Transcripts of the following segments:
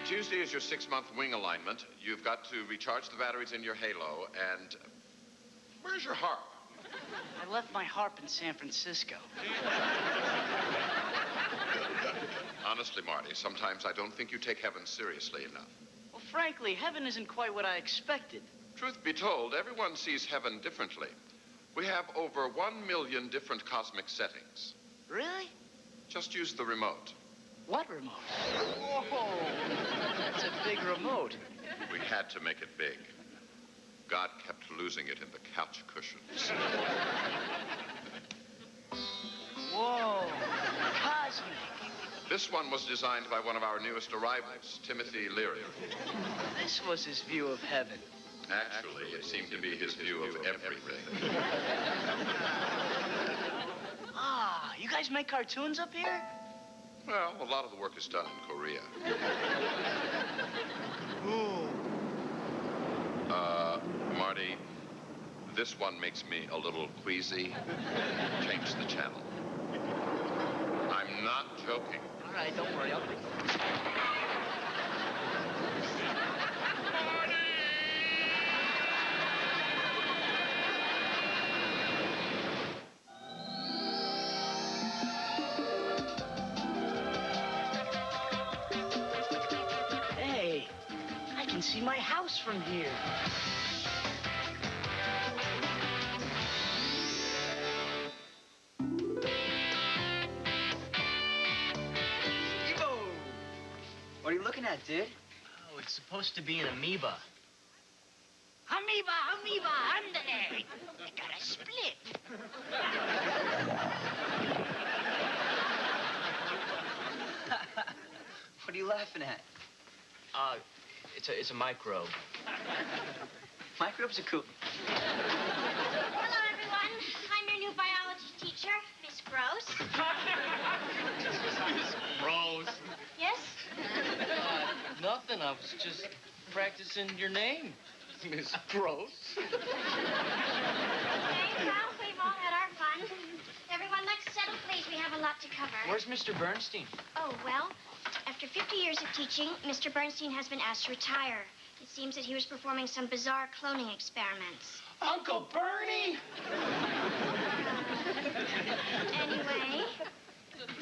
Tuesday is your 6-month wing alignment. You've got to recharge the batteries in your halo, and where's your harp? I left my harp in San Francisco. Honestly, Marty, sometimes I don't think you take heaven seriously enough. Well, frankly, heaven isn't quite what I expected. Truth be told, everyone sees heaven differently. We have over 1 million different cosmic settings. Really? Just use the remote. What remote? Whoa, that's a big remote. We had to make it big. God kept losing it in the couch cushions. Whoa, cosmic. This one was designed by one of our newest arrivals, Timothy Leary. This was his view of heaven. Actually, it seemed to be his view of everything. Ah, you guys make cartoons up here? Well, a lot of the work is done in Korea. Ooh. Marty, this one makes me a little queasy. Change the channel. I'm not joking. All right, don't worry, I'll pick it. Hey, I can see my house from here. What are you looking at, dude? Oh, it's supposed to be an amoeba. Amoeba, ándale. You gotta split. What are you laughing at? It's a microbe. Microbes are cool. Hello, everyone. I'm your new biology teacher, Miss Gross. Miss Rose. Yes? Nothing. I was just practicing your name, Miss Gross. Okay, well, we've all had our fun. Everyone, let's settle, please. We have a lot to cover. Where's Mr. Bernstein? Oh, well, after 50 years of teaching, Mr. Bernstein has been asked to retire. It seems that he was performing some bizarre cloning experiments. Uncle Bernie! Anyway,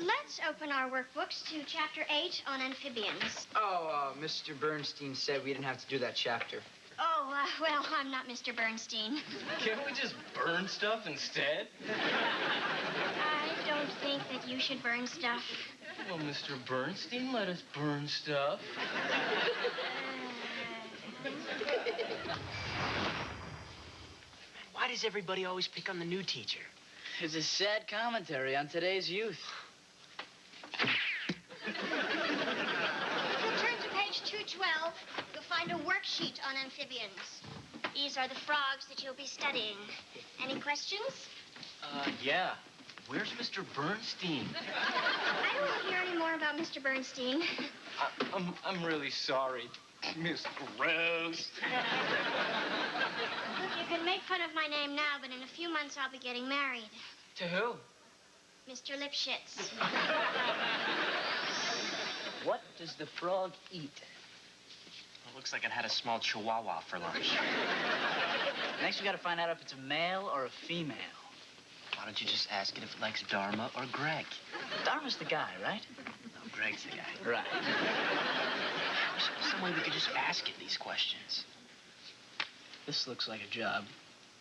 let's open our workbooks to Chapter 8 on amphibians. Oh, Mr. Bernstein said we didn't have to do that chapter. Oh, well, I'm not Mr. Bernstein. Can't we just burn stuff instead? I don't think that you should burn stuff. Well, Mr. Bernstein, let us burn stuff. Why does everybody always pick on the new teacher? It's a sad commentary on today's youth. If you'll turn to page 212, you'll find a worksheet on amphibians. These are the frogs that you'll be studying. Any questions? Yeah. Where's Mr. Bernstein? I don't want to hear any more about Mr. Bernstein. I'm really sorry, Miss Gross. Look, you can make fun of my name now, but in a few months I'll be getting married. To who? Mr. Lipschitz. What does the frog eat? It looks like it had a small chihuahua for lunch. Next, we gotta find out if it's a male or a female. Why don't you just ask it if it likes Dharma or Greg? Dharma's the guy, right? No, Greg's the guy. Right. There's some way we could just ask it these questions. This looks like a job.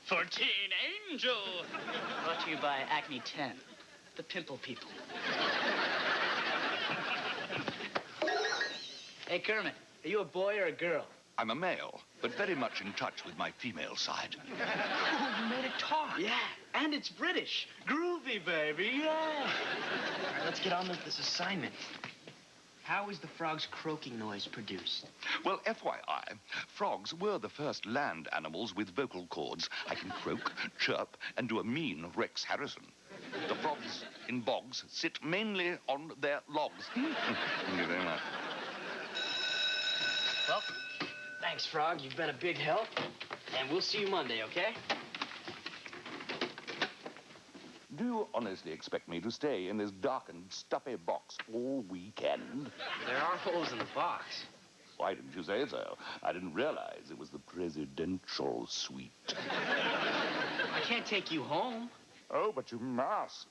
For Teen Angel! Brought to you by Acme 10, the pimple people. Hey, Kermit, are you a boy or a girl? I'm a male, but very much in touch with my female side. Oh, you made it talk. Yeah, and it's British. Groovy, baby, yeah. All right, let's get on with this assignment. How is the frog's croaking noise produced? Well, FYI, frogs were the first land animals with vocal cords. I can croak, chirp, and do a mean Rex Harrison. The frogs in bogs sit mainly on their logs. Thank you very much. Well, thanks, Frog. You've been a big help. And we'll see you Monday, okay? do you honestly expect me to stay in this darkened, stuffy box all weekend? There are holes in the box. Why didn't you say so? I didn't realize it was the presidential suite. I can't take you home. Oh, but you must.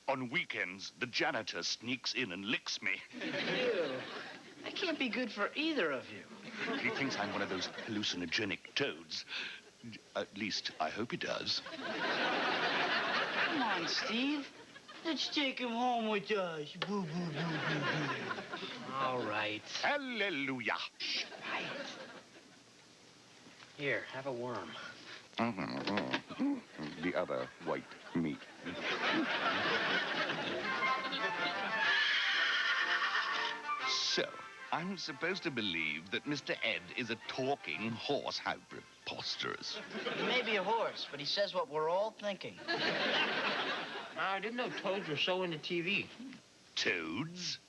On weekends, the janitor sneaks in and licks me. Ew. That can't be good for either of you. He thinks I'm one of those hallucinogenic toads. At least, I hope he does. Come on, Steve. Let's take him home with us. Boo, boo, boo, boo, boo. All right. Hallelujah. Right. Here, have a worm. The other white meat. So, I'm supposed to believe that Mr. Ed is a talking horse. How preposterous. He may be a horse, but he says what we're all thinking. I didn't know toads were so into TV. Toads?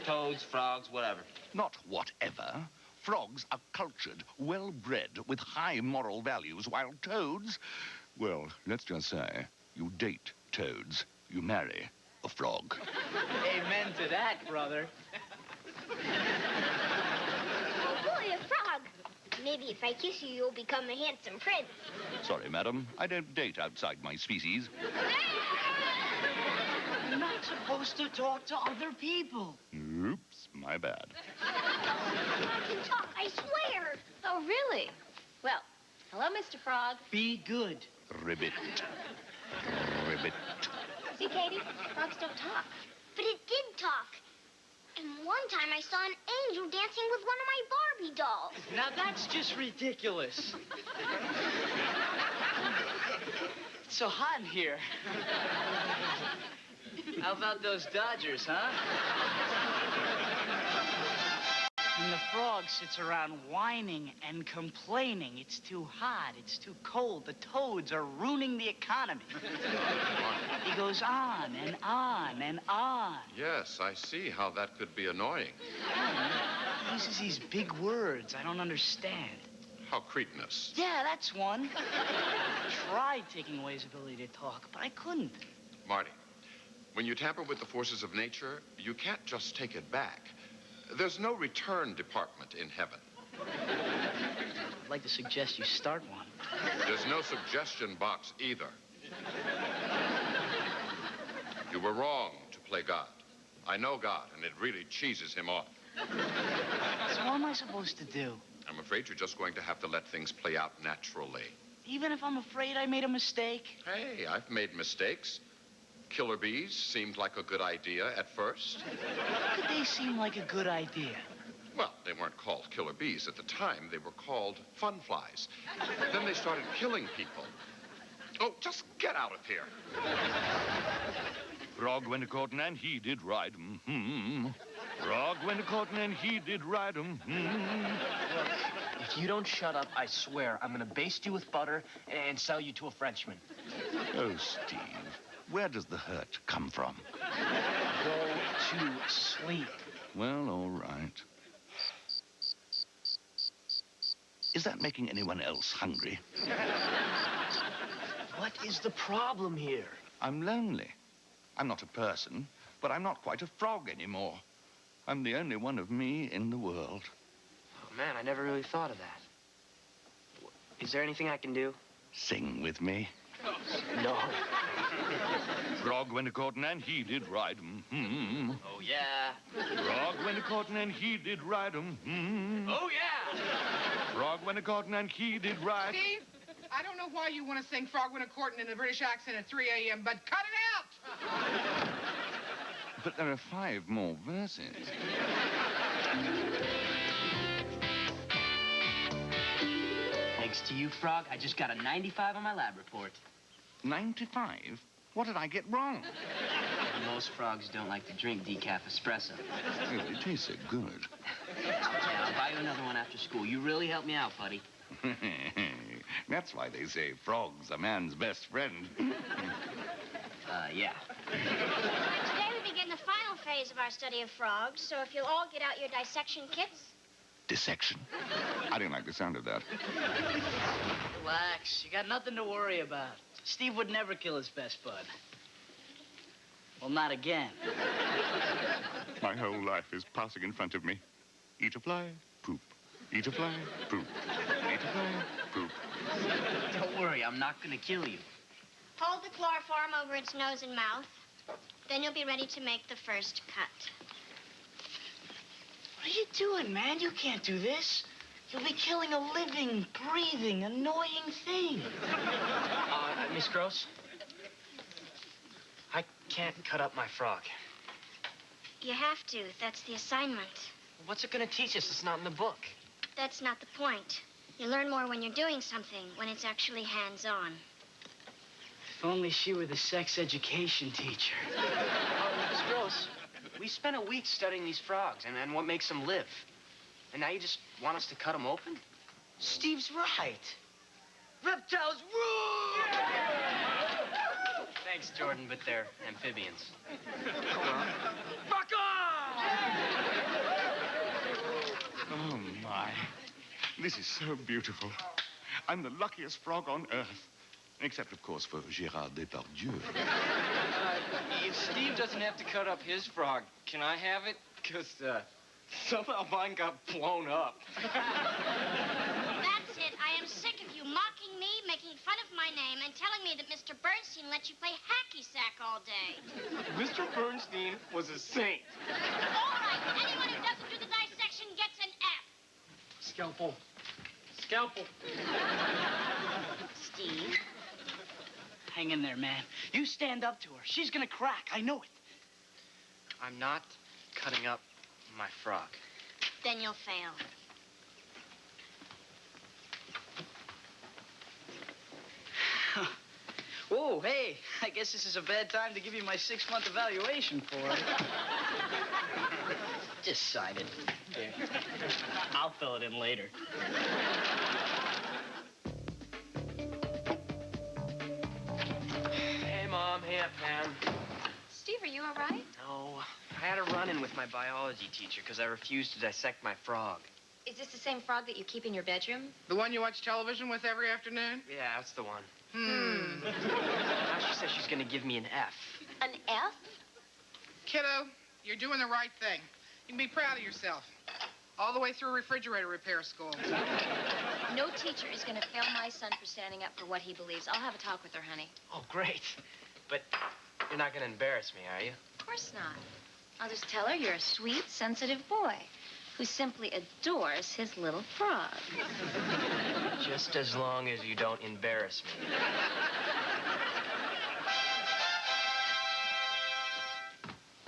Toads, frogs, whatever. Not whatever. Frogs are cultured, well-bred, with high moral values, while toads, well, let's just say, you date toads, you marry a frog. Amen to that, brother. Oh, boy, a frog. Maybe if I kiss you, you'll become a handsome prince. Sorry, madam, I don't date outside my species. You're not supposed to talk to other people. Oops, my bad. I can talk, I swear. Oh, really? Well, hello, Mr. Frog. Be good. Ribbit. Ribbit. See, Katie? Frogs don't talk. But it did talk. And one time I saw an angel dancing with one of my Barbie dolls. Now that's just ridiculous. It's so hot in here. How about those Dodgers, huh? And the frog sits around whining and complaining. It's too hot, it's too cold. The toads are ruining the economy. He goes on and on and on. Yes, I see how that could be annoying. He uses these big words I don't understand. How cretinous. Yeah, that's one. I tried taking away his ability to talk, but I couldn't. Marty, when you tamper with the forces of nature, you can't just take it back. There's no return department in heaven. I'd like to suggest you start one. There's no suggestion box either. You were wrong to play God. I know God, and it really cheeses him off. So what am I supposed to do? I'm afraid you're just going to have to let things play out naturally. Even if I'm afraid I made a mistake? Hey, I've made mistakes. Killer bees seemed like a good idea at first. How could they seem like a good idea? Well, they weren't called killer bees at the time. They were called fun flies. Then they started killing people. Oh, just get out of here. Frog went a-courting and he did ride 'em. Frog went a-courting and he did ride 'em. If you don't shut up, I swear I'm gonna baste you with butter and sell you to a Frenchman. Oh, Steve, where does the hurt come from? Go to sleep. Well, all right. Is that making anyone else hungry? What is the problem here? I'm lonely. I'm not a person, but I'm not quite a frog anymore. I'm the only one of me in the world. Oh, man, I never really thought of that. Is there anything I can do? Sing with me. No. Frog went a-courting and he did ride 'em. Oh, yeah. Frog went a-courting and he did ride 'em. Oh, yeah. Frog went a-courting and he did ride. Steve, I don't know why you want to sing Frog Went a-Courting in a British accent at 3 a.m., but cut it out! But there are 5 more verses. Thanks to you, Frog, I just got a 95 on my lab report. 95? What did I get wrong? Most frogs don't like to drink decaf espresso. Oh, it tastes so good. Yeah, I'll buy you another one after school. You really helped me out, buddy. That's why they say frog's a man's best friend. Yeah. Today we begin the final phase of our study of frogs, so if you'll all get out your dissection kits. Dissection. I don't like the sound of that. Relax. You got nothing to worry about. Steve would never kill his best bud. Well, not again. My whole life is passing in front of me. Eat a fly, poop. Eat a fly, poop. Eat a fly, poop. Don't worry, I'm not gonna kill you. Hold the chloroform over its nose and mouth. Then you'll be ready to make the first cut. What are you doing, man? You can't do this. You'll be killing a living, breathing, annoying thing. Miss Gross? I can't cut up my frog. You have to. That's the assignment. What's it gonna teach us? It's not in the book. That's not the point. You learn more when you're doing something, when it's actually hands-on. If only she were the sex education teacher. Miss Gross, we spent a week studying these frogs and what makes them live. And now you just want us to cut them open? Steve's right. Reptiles rule! Thanks, Jordan, but they're amphibians. Fuck off! Oh, my. This is so beautiful. I'm the luckiest frog on earth. Except, of course, for Gérard Depardieu. If Steve doesn't have to cut up his frog, can I have it? Because, somehow mine got blown up. That's it. I am sick of you mocking me, making fun of my name, and telling me that Mr. Bernstein let you play hacky sack all day. Mr. Bernstein was a saint. All right, anyone who doesn't do the dissection gets an F. Scalpel. Scalpel. Steve. Hang in there, man. You stand up to her. She's gonna crack. I know it. I'm not cutting up my frog. Then you'll fail. Whoa, hey. I guess this is a bad time to give you my 6-month evaluation for it. Just sign it. Here. I'll fill it in later. Hey, Mom. Hey, Aunt Pam. Steve, are you all right? No, I had a run-in with my biology teacher because I refused to dissect my frog. Is this the same frog that you keep in your bedroom? The one you watch television with every afternoon? Yeah, that's the one. Hmm. Now she says she's gonna give me an F. An F? Kiddo, you're doing the right thing. You can be proud of yourself. All the way through refrigerator repair school. No teacher is going to fail my son for standing up for what he believes. I'll have a talk with her, honey. Oh, great. But you're not gonna embarrass me, are you? Of course not. I'll just tell her you're a sweet, sensitive boy who simply adores his little frog. Just as long as you don't embarrass me.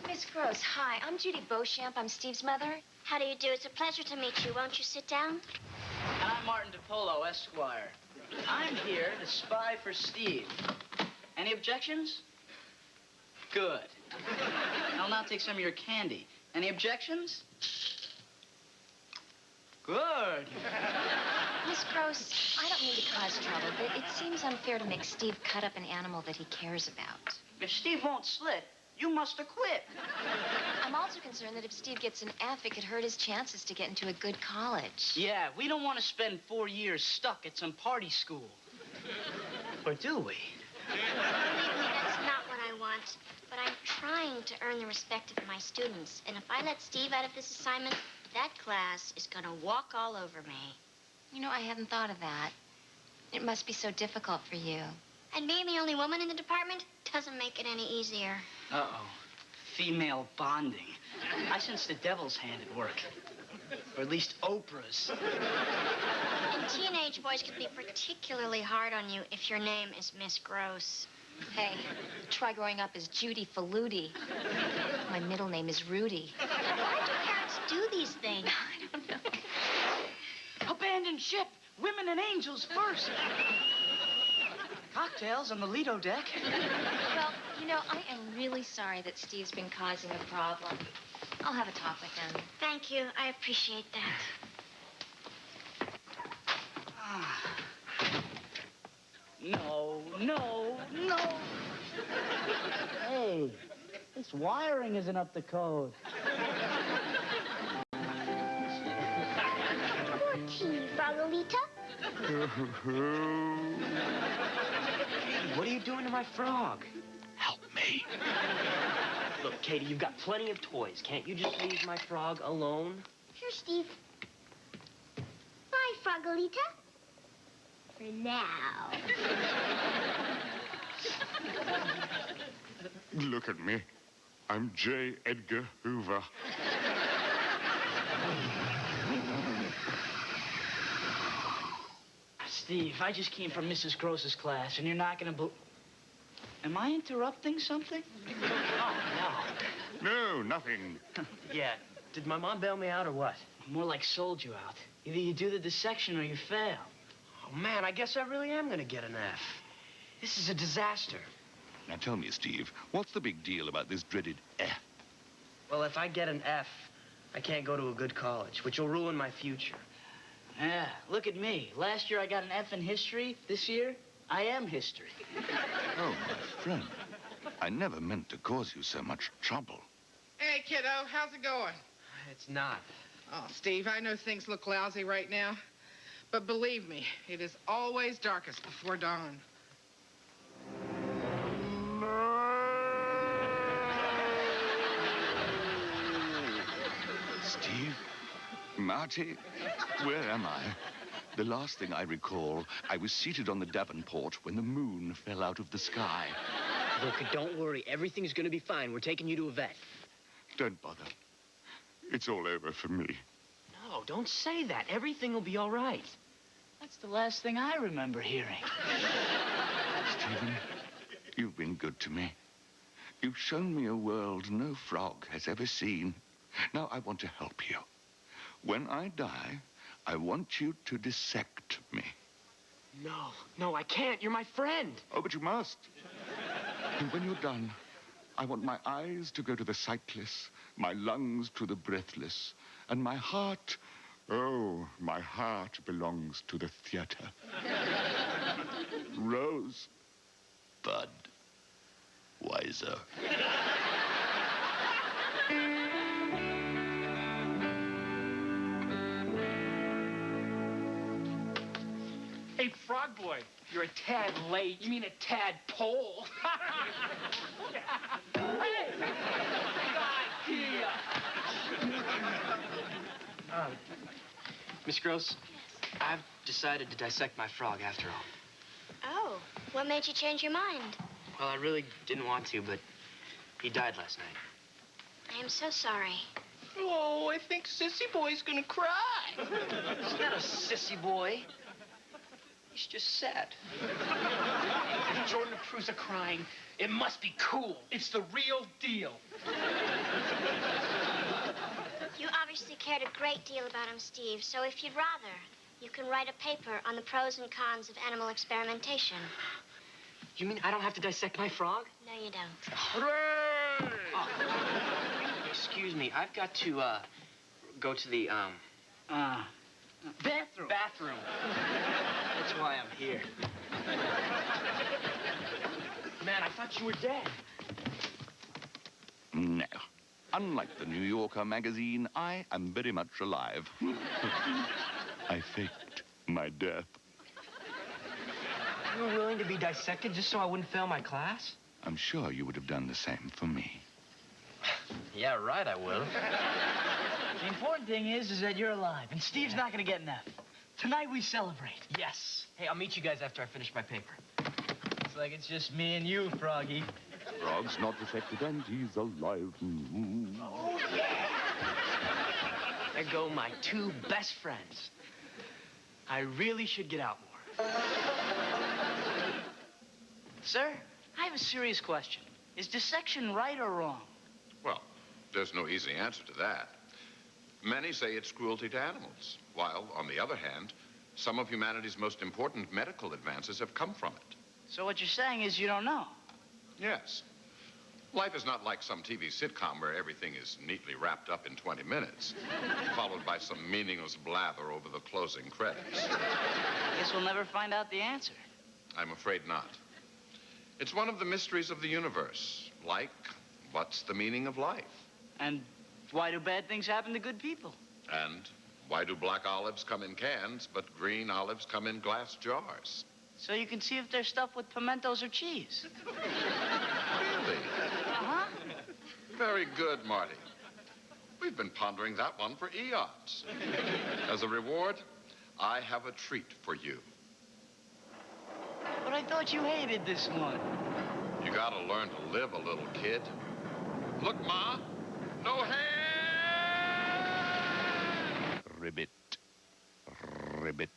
Miss Gross, hi. I'm Judy Beauchamp. I'm Steve's mother. How do you do? It's a pleasure to meet you. Won't you sit down? And I'm Martin DePolo, Esquire. I'm here to spy for Steve. Any objections? Good. I'll now take some of your candy. Any objections? Good. Miss Gross, I don't mean to cause trouble, but it seems unfair to make Steve cut up an animal that he cares about. If Steve won't slit, you must have quit. I'm also concerned that if Steve gets an F, it could hurt his chances to get into a good college. Yeah, we don't want to spend 4 years stuck at some party school. Or do we? Believe me, that's not what I want. But I'm trying to earn the respect of my students. And if I let Steve out of this assignment, that class is going to walk all over me. You know, I hadn't thought of that. It must be so difficult for you. And being the only woman in the department doesn't make it any easier. Uh-oh. Female bonding. I sense the devil's hand at work. Or at least Oprah's. And teenage boys can be particularly hard on you if your name is Miss Gross. Hey, try growing up as Judy Faludi. My middle name is Rudy. Why do parents do these things? I don't know. Abandon ship. Women and angels first. Cocktails on the Lido deck. Well, you know, I am really sorry that Steve's been causing a problem. I'll have a talk with him. Thank you. I appreciate that. No, no, no. Hey, this wiring isn't up to code. Frogolita? What are you doing to my frog? Help me. Look, Katie, you've got plenty of toys. Can't you just leave my frog alone? Sure, Steve. Bye, Frogolita. For now. Look at me. I'm J. Edgar Hoover. Steve, I just came from Mrs. Gross's class, and you're not gonna Am I interrupting something? Oh, No, nothing. no. Yeah. Did my mom bail me out or what? More like sold you out. Either you do the dissection or you fail. Oh, man, I guess I really am gonna get an F. This is a disaster. Now tell me, Steve, what's the big deal about this dreaded F? Well, if I get an F, I can't go to a good college, which will ruin my future. Yeah, look at me. Last year I got an F in history. This year, I am history. Oh, my friend. I never meant to cause you so much trouble. Hey, kiddo, how's it going? It's not. Oh, Steve, I know things look lousy right now, but believe me, it is always darkest before dawn. Steve? Marty? Where am I? The last thing I recall, I was seated on the Davenport when the moon fell out of the sky. Look, don't worry. Everything's gonna be fine. We're taking you to a vet. Don't bother. It's all over for me. No, don't say that. Everything will be all right. That's the last thing I remember hearing. Stephen, you've been good to me. You've shown me a world no frog has ever seen. Now I want to help you. When I die, I want you to dissect me. No, I can't. You're my friend. Oh, but you must. And when you're done, I want my eyes to go to the sightless, my lungs to the breathless, and my heart, oh, my heart belongs to the theater. Rose. Bud. Wiser. Hey, Frog Boy, you're a tad late. You mean a tadpole? Hey! Good idea! Miss Gross, I've decided to dissect my frog after all. Oh, what made you change your mind? Well, I really didn't want to, but he died last night. I am so sorry. Oh, I think Sissy Boy's gonna cry. He's not a sissy boy. He's just sad. If Jordan approves of crying, it must be cool. It's the real deal. You obviously cared a great deal about him, Steve, so if you'd rather, you can write a paper on the pros and cons of animal experimentation. You mean I don't have to dissect my frog? No, you don't. Hooray! Excuse me, I've got to, go to the, Bathroom. bathroom. That's why I'm here. Man, I thought you were dead. No. Unlike the New Yorker magazine, I am very much alive. I faked my death. You were willing to be dissected just so I wouldn't fail my class? I'm sure you would have done the same for me. Yeah, right, I will. The important thing is that you're alive, and Steve's not gonna get an F. Tonight we celebrate. Yes. Hey, I'll meet you guys after I finish my paper. Looks like it's just me and you, Froggy. Frog's not dissected and he's alive. Oh, yeah. There go my two best friends. I really should get out more. Sir, I have a serious question. Is dissection right or wrong? Well, there's no easy answer to that. Many say it's cruelty to animals, while, on the other hand, some of humanity's most important medical advances have come from it. So what you're saying is you don't know? Yes. Life is not like some TV sitcom where everything is neatly wrapped up in 20 minutes, followed by some meaningless blather over the closing credits. Guess we'll never find out the answer. I'm afraid not. It's one of the mysteries of the universe, like, what's the meaning of life? And why do bad things happen to good people? And Why do black olives come in cans, but green olives come in glass jars? So you can see if they're stuffed with pimentos or cheese. Really? Uh-huh. Very good, Marty. We've been pondering that one for eons. As a reward, I have a treat for you. But I thought you hated this one. You gotta learn to live a little, kid. Look, Ma, no hair! Ribbit. Ribbit.